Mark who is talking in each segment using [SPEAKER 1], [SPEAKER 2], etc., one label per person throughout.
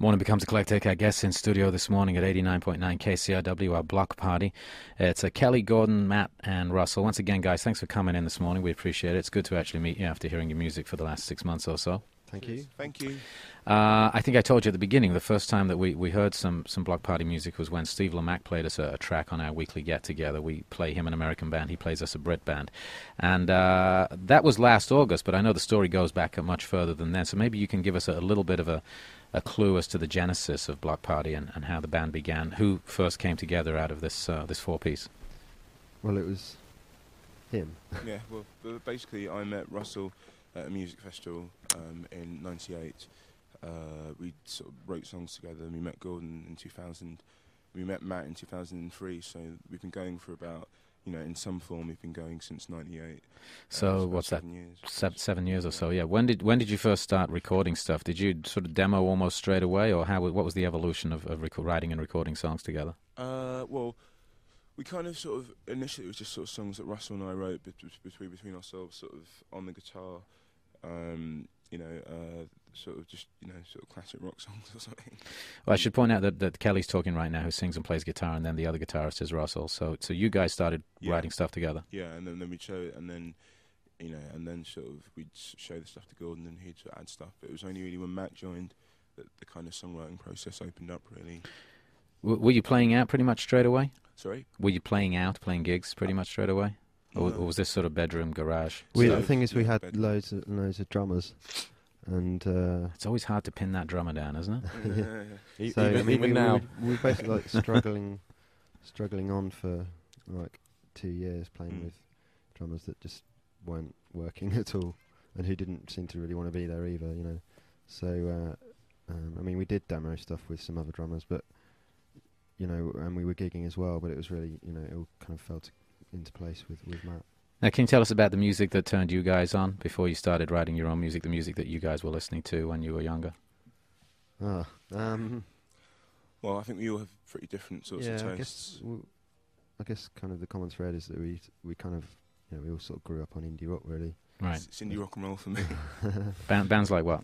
[SPEAKER 1] Morning Becomes Eclectic. Our guests in studio this morning at 89.9 KCRW, our block party. It's Kelly, Gordon, Matt, and Russell. Once again, guys, thanks for coming in this morning. We appreciate it. It's good to actually meet you after hearing your music for the last 6 months or so.
[SPEAKER 2] Thank you.
[SPEAKER 3] Thank you.
[SPEAKER 1] I think I told you at the beginning, the first time that we heard some block party music was when Steve Lamacq played us a track on our weekly get-together. We play him an American band, he plays us a Brit band. And that was last August, but I know the story goes back much further than then, so maybe you can give us a little bit of a clue as to the genesis of Bloc Party and how the band began. Who first came together out of this four-piece?
[SPEAKER 2] Well, it was him.
[SPEAKER 3] Yeah, well, basically I met Russell at a music festival in '98. We sort of wrote songs together, and we met Gordon in 2000. We met Matt in 2003, so we've been going for about, in some form we've been going since '98.
[SPEAKER 1] So what's that?
[SPEAKER 3] 7 years.
[SPEAKER 1] 7 years or so, yeah. When did you first start recording stuff? Did you sort of demo almost straight away, or what was the evolution of writing and recording songs together?
[SPEAKER 3] Well, we kind of sort of, initially it was just sort of songs that Russell and I wrote between ourselves, sort of on the guitar, sort of just, sort of classic rock songs or something.
[SPEAKER 1] Well, I should point out that Kelly's talking right now, who sings and plays guitar, and then the other guitarist is Russell. So you guys started writing stuff together.
[SPEAKER 3] Yeah, and then we'd show it, and then, and then sort of we'd show the stuff to Gordon, and he'd sort of add stuff. But it was only really when Matt joined that the kind of songwriting process opened up, really.
[SPEAKER 1] Were you playing out pretty much straight away?
[SPEAKER 3] Sorry?
[SPEAKER 1] Were you playing gigs pretty much straight away? Or was this sort of bedroom, garage?
[SPEAKER 2] The thing is, we had loads of drummers, and
[SPEAKER 1] it's always hard to pin that drummer down, isn't it?
[SPEAKER 3] Yeah.
[SPEAKER 2] So
[SPEAKER 3] even now,
[SPEAKER 2] we were basically like struggling on for like 2 years playing with drummers that just weren't working at all, and who didn't seem to really want to be there either, So we did demo stuff with some other drummers, but and we were gigging as well. But it was really, it all kind of fell into place with Matt.
[SPEAKER 1] Now, can you tell us about the music that turned you guys on before you started writing your own music, the music that you guys were listening to when you were younger?
[SPEAKER 3] Well, I think we all have pretty different sorts of tastes.
[SPEAKER 2] I guess kind of the common thread is that we kind of, we all sort of grew up on indie rock, really.
[SPEAKER 1] Right.
[SPEAKER 3] It's indie rock and roll for me.
[SPEAKER 1] Bands like what?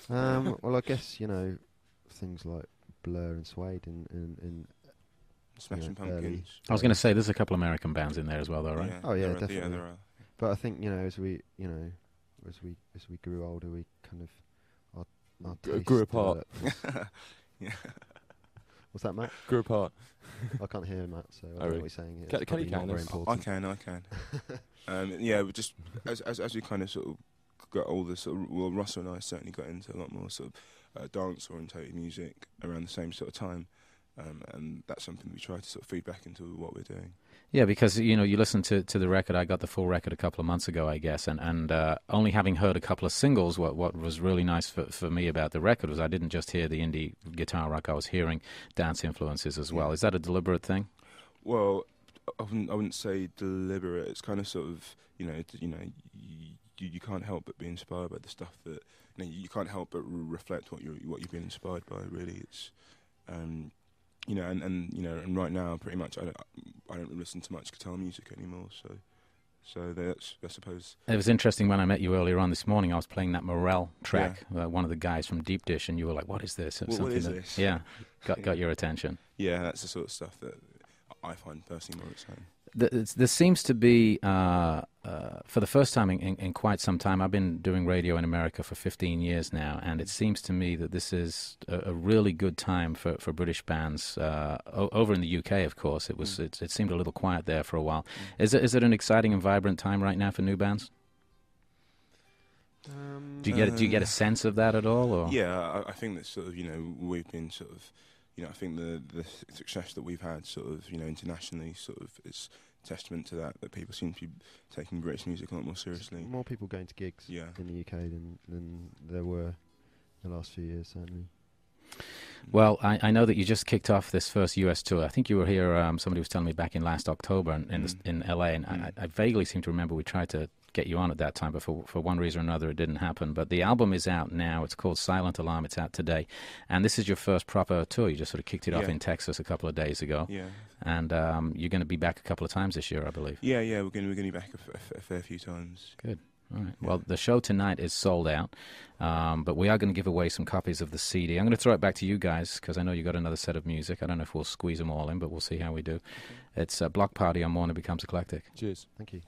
[SPEAKER 2] Well, I guess, things like Blur and Suede and
[SPEAKER 3] Smashing Pumpkins.
[SPEAKER 1] I was going to say there's a couple American bands in there as well, though, right?
[SPEAKER 3] Yeah,
[SPEAKER 2] oh yeah, definitely.
[SPEAKER 3] Yeah, there are.
[SPEAKER 2] But I think as we grew older, we kind of our taste
[SPEAKER 4] grew apart.
[SPEAKER 3] Yeah.
[SPEAKER 2] What's that, Matt?
[SPEAKER 4] Grew apart.
[SPEAKER 2] I can't hear Matt, so I don't know what he's saying.
[SPEAKER 4] Can
[SPEAKER 2] It's
[SPEAKER 4] you
[SPEAKER 2] not very important.
[SPEAKER 3] I can. Yeah, we just as we kind of sort of got older, Russell and I certainly got into a lot more sort of dance orientated music around the same sort of time. And that's something we try to sort of feed back into what we're doing.
[SPEAKER 1] Yeah, because, you listen to the record. I got the full record a couple of months ago, I guess, and only having heard a couple of singles, what was really nice for me about the record was I didn't just hear the indie guitar rock, I was hearing dance influences as well. Is that a deliberate thing?
[SPEAKER 3] Well, I wouldn't say deliberate. It's kind of sort of, you can't help but be inspired by the stuff that, you can't help but reflect what you've been inspired by, really. It's... and right now, pretty much, I don't listen to much guitar music anymore. So that's, I suppose. It
[SPEAKER 1] was interesting when I met you earlier on this morning. I was playing that Morel track, one of the guys from Deep Dish, and you were like, "What is this?"
[SPEAKER 3] What is this?
[SPEAKER 1] Yeah, got your attention.
[SPEAKER 3] Yeah, that's the sort of stuff that I find personally more exciting.
[SPEAKER 1] There seems to be, for the first time in quite some time, I've been doing radio in America for 15 years now, and it seems to me that this is a really good time for British bands. Over in the UK, of course, it seemed a little quiet there for a while. Is it an exciting and vibrant time right now for new bands? Do you get a sense of that at all? Or?
[SPEAKER 3] Yeah, I think that sort of, we've been sort of, I think the success that we've had sort of, internationally sort of is testament to that people seem to be taking British music a lot more seriously.
[SPEAKER 2] More people going to gigs in the UK than there were the last few years, certainly.
[SPEAKER 1] Well, I know that you just kicked off this first US tour. I think you were here, somebody was telling me back in last October in LA, and I vaguely seem to remember we tried to get you on at that time, but for one reason or another it didn't happen. But the album is out now. It's called Silent Alarm. It's out today. And this is your first proper tour. You just sort of kicked it off in Texas a couple of days ago.
[SPEAKER 3] Yeah.
[SPEAKER 1] And you're going to be back a couple of times this year, I believe.
[SPEAKER 3] Yeah, we're going to be back a fair few times.
[SPEAKER 1] Good. All right. Well, the show tonight is sold out, but we are going to give away some copies of the CD. I'm going to throw it back to you guys because I know you got another set of music. I don't know if we'll squeeze them all in, but we'll see how we do. It's Block Party on More and It Becomes Eclectic.
[SPEAKER 3] Cheers.
[SPEAKER 2] Thank you.